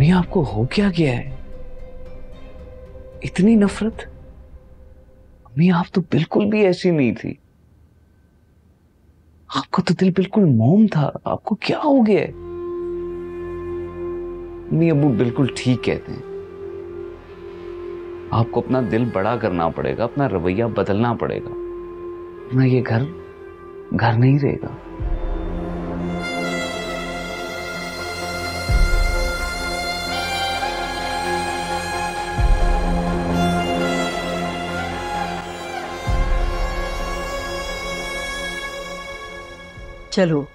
अम्मी आपको हो क्या गया है? इतनी नफरत? अम्मी आप तो बिल्कुल भी ऐसी नहीं थी। आपका तो दिल बिल्कुल मोम था, आपको क्या हो गया है? अम्मी अब्बू बिल्कुल ठीक कहते हैं, आपको अपना दिल बड़ा करना पड़ेगा, अपना रवैया बदलना पड़ेगा, वरना ये घर घर नहीं रहेगा। चलो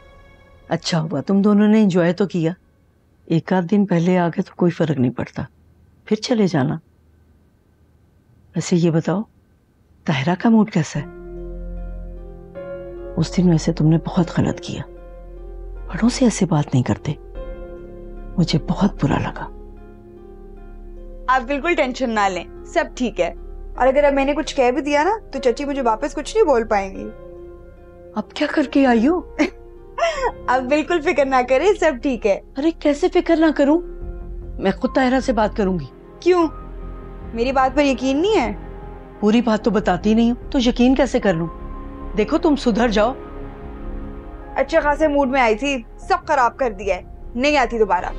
अच्छा हुआ तुम दोनों ने एंजॉय तो किया। एक आध दिन पहले आ गए तो कोई फर्क नहीं पड़ता, फिर चले जाना। वैसे ये बताओ ताहिरा का मूड कैसा है? उस दिन वैसे तुमने बहुत गलत किया, बड़ों से ऐसे बात नहीं करते, मुझे बहुत बुरा लगा। आप बिल्कुल टेंशन ना लें, सब ठीक है। और अगर अब मैंने कुछ कह भी दिया ना तो चाची मुझे वापस कुछ नहीं बोल पाएंगी। अब क्या करके आई हो? आप बिल्कुल फिक्र ना करें, सब ठीक है। अरे कैसे फिक्र ना करूं, मैं खुद ताहिरा से बात करूंगी। क्यों, मेरी बात पर यकीन नहीं है? पूरी बात तो बताती नहीं हूं तो यकीन कैसे कर लूं? देखो तुम सुधर जाओ। अच्छे खासे मूड में आई थी, सब खराब कर दिया है, नहीं आती दोबारा।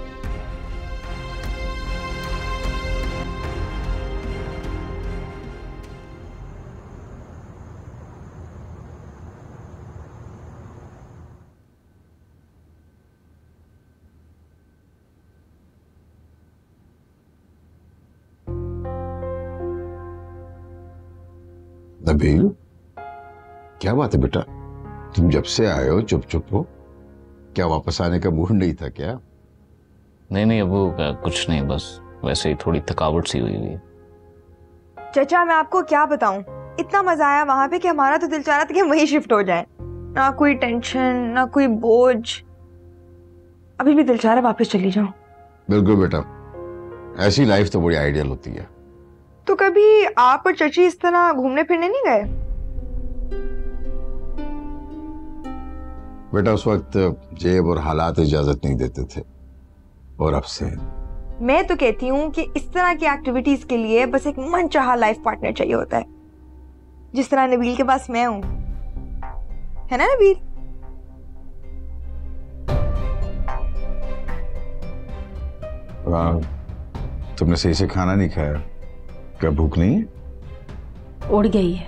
नबील, क्या बात है बेटा, तुम जब से आए हो चुप चुप हो, क्या वापस आने का मूड नहीं था क्या? नहीं अब्बू, कुछ नहीं, बस वैसे ही थोड़ी थकावट सी हुई है। चाचा मैं आपको क्या बताऊं, इतना मजा आया वहां पे कि हमारा तो दिल चाह रहा था कि हम वहीं शिफ्ट हो जाएं। ना कोई टेंशन ना कोई बोझ, अभी भी दिल चाह रहा है वापस चली जाऊं। बिल्कुल बेटा, ऐसी लाइफ तो बड़ी आइडियल होती है। तो कभी आप और चाची इस तरह घूमने फिरने नहीं गए? बेटा उस वक्त जेब और हालात इजाजत नहीं देते थे, और अब से। मैं तो कहती हूँ कि इस तरह की एक्टिविटीज के लिए बस एक मनचाहा लाइफ पार्टनर चाहिए होता है, जिस तरह नबील के पास मैं हूं, है ना नबील? तुमने सही से खाना नहीं खाया, क्या भूख नहीं है? उड़ गई है।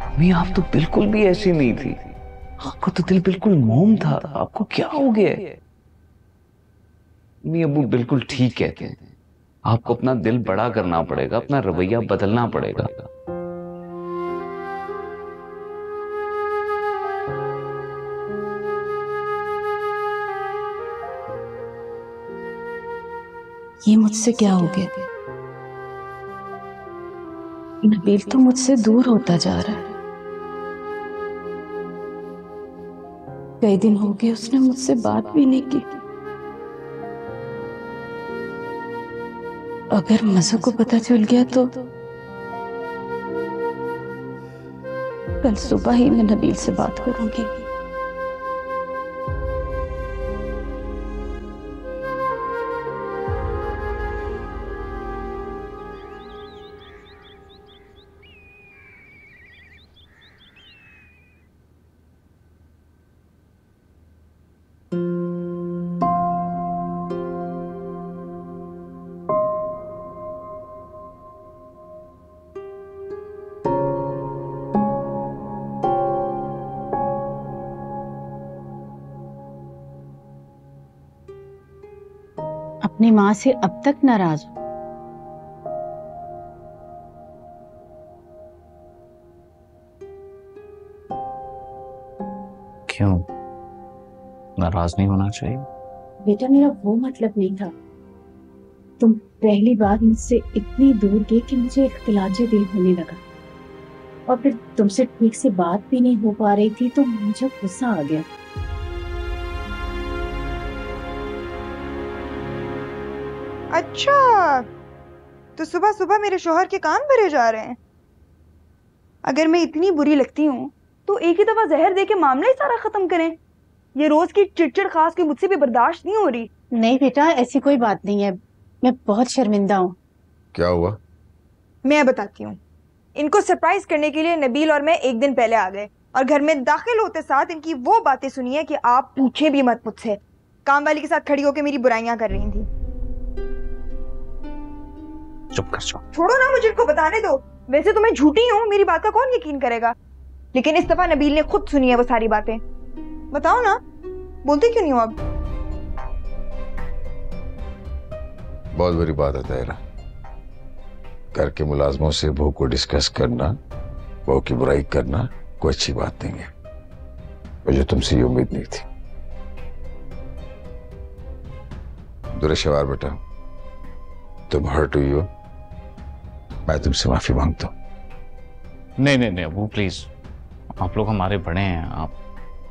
अम्मी आप तो बिल्कुल भी ऐसी नहीं थी, आपका तो दिल बिल्कुल मोम था, आपको क्या हो गया है? अम्मी अब्बू बिल्कुल ठीक कहते हैं, आपको अपना दिल बड़ा करना पड़ेगा, अपना रवैया बदलना पड़ेगा। ये मुझसे क्या हो गया? नबील तो मुझसे दूर होता जा रहा है। कई दिन हो गए उसने मुझसे बात भी नहीं की। अगर मज़ू को पता चल गया तो कल सुबह ही मैं नबील से बात करूंगी। अपनी माँ से अब तक नाराज हो? क्यों नाराज नहीं होना चाहिए? बेटा मेरा वो मतलब नहीं था। तुम पहली बार मुझसे इतनी दूर गए कि मुझे इख्तिलाज दिल होने लगा। और फिर तुमसे ठीक से बात भी नहीं हो पा रही थी तो मुझे गुस्सा आ गया। अच्छा, तो सुबह सुबह मेरे शोहर के कान भरे जा रहे हैं। अगर मैं इतनी बुरी लगती हूँ तो एक ही दफा जहर दे के मामला ही सारा खत्म करें। ये रोज की चिड़चिड़ खास के मुझसे भी बर्दाश्त नहीं हो रही। नहीं बेटा, ऐसी कोई बात नहीं है, मैं बहुत शर्मिंदा हूँ। क्या हुआ? मैं बताती हूँ। इनको सरप्राइज करने के लिए नबील और मैं एक दिन पहले आ गए और घर में दाखिल होते साथ इनकी वो बातें सुनी है कि आप पूछे भी मत मुझसे। काम वाली के साथ खड़ी होकर मेरी बुराइयां कर रही थी। चुप कर जाओ। छोड़ो ना, मुझे इनको बताने दो। वैसे तो मैं झूठी हूँ, मेरी बात का कौन यकीन करेगा, लेकिन इस दफा नबील ने खुद सुनी है वो सारी बातें। बताओ ना, बोलते क्यों नहीं हो अब? बहुत बड़ी बात है तायरा। घर के मुलाजमों से बहू को डिस्कस करना, बहू की बुराई करना कोई अच्छी बात नहीं है। मुझे तुमसे ये उम्मीद नहीं थी। दुरेशवार बेटा, तुम हर्ट हुई हो, मैं तुमसे माफी मांगता हूं। नहीं नहीं नहीं अबू प्लीज, आप लोग हमारे बड़े हैं, आप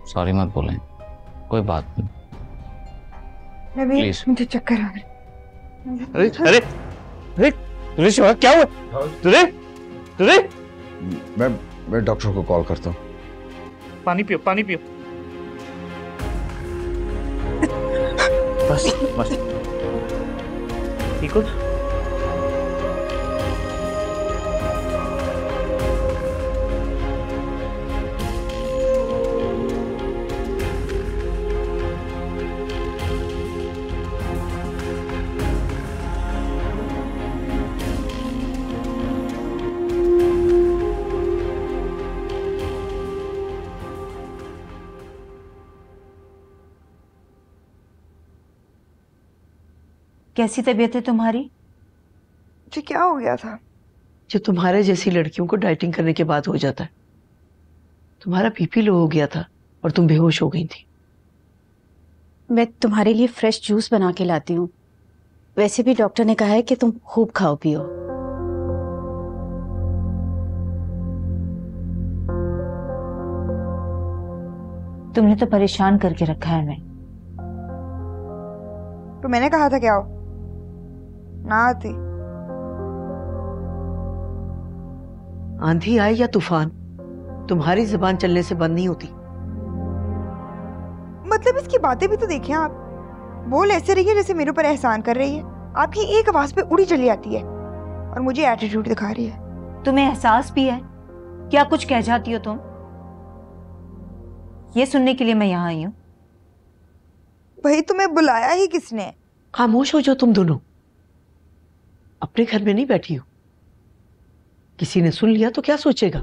सॉरी मत बोलें, कोई बात नहीं। नबील, Please. मुझे चक्कर आ रहे। अरे अरे अरे तुझे शिवा क्या हुआ? तुझे तुझे मैं डॉक्टर को कॉल करता हूँ। पानी पियो, पानी पियो। बस बस ठीक हो? कैसी तबीयत है तुम्हारी? मुझे क्या हो गया था? जो तुम्हारे जैसी लड़कियों को डाइटिंग करने के बाद हो जाता है। तुम्हारा बीपी लो हो गया था और तुम बेहोश हो गई थी। मैं तुम्हारे लिए फ्रेश जूस बना के लाती हूँ। वैसे भी डॉक्टर ने कहा है कि तुम खूब खाओ पियो। तुमने तो परेशान करके रखा है मैं। तो मैंने कहा था क्या हो ना आती। आंधी आए या तूफान, तुम्हारी जुबान चलने से बंद नहीं होती। मतलब इसकी बातें भी तो देखें आप। बोल ऐसे रही है जैसे मेरे ऊपर एहसान कर रही है। आपकी एक आवाज पे उड़ी चली आती है और मुझे एटीट्यूड दिखा रही है। तुम्हें एहसास भी है? क्या कुछ कह जाती हो तुम? ये सुनने के लिए मैं यहाँ आई हूँ। भाई तुम्हें बुलाया ही किसने? खामोश हो जाओ तुम दोनों। अपने घर में नहीं बैठी हो, किसी ने सुन लिया तो क्या सोचेगा?